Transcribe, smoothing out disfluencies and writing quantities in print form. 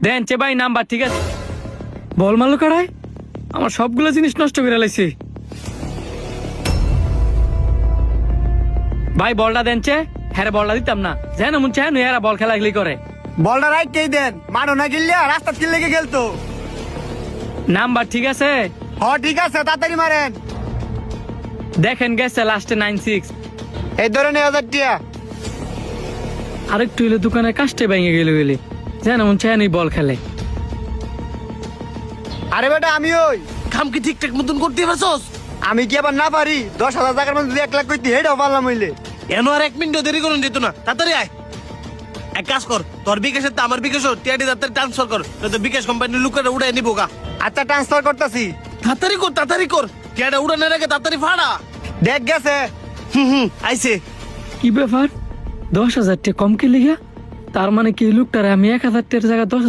দেন চে ভাই নাম্বার ঠিক আছে। বল মারলো কারাই, আমার সবগুলো জিনিস নষ্ট করে লাইছে। ভাই বলটা দেন চে, হ্যাঁ বলটা দিতাম না, যেন মন চায় এরা বল খেলাগুলি করে। বলটা রাইটেই দেন, মানো না গিল্লিয়া রাস্তা কিল লেগে গেলতো। নাম্বার ঠিক আছে? হ ঠিক আছে, তাড়াতাড়ি মারেন। দেখেন গেছে লাস্টে 96। এই ধরেন 1000 টিয়া। আরেকটু হইলে দোকানের কাজটা ভেঙে গেলে যেন মন চায় বল খেলে। আরে বেটা আমি ওই কাম কি ঠিকঠাক মতন করতে পারছস? আমি কি আবার না পারি? 10,000 টাকার মধ্যে 1 লাখ কইতে হেডাও পারলাম হইলে। এনো আর 1 মিনিট দেরি করুন যেত না, তাড়াতাড়ি আয়। এক কাজ কর, তোর বিকাশের আমার বিকাশ টিয়াটি তাড়াতাড়ি ট্রান্সফার কর, নয়তো বিকাশ কোম্পানির লোকেরা উড়াই নিবো গা। আচ্ছা ট্রান্সফার করতেছি। তাড়াতাড়ি কর টিয়াটা উড়ানোর আগে তাড়াতাড়ি ফাড়া। দেখ গেছে। আইছে। কি ব্যাপার, 10,000 টাকা কম কে লিগা? তার মানে কি লোকটারে আমি 1,000 টাকার জায়গায় 10,000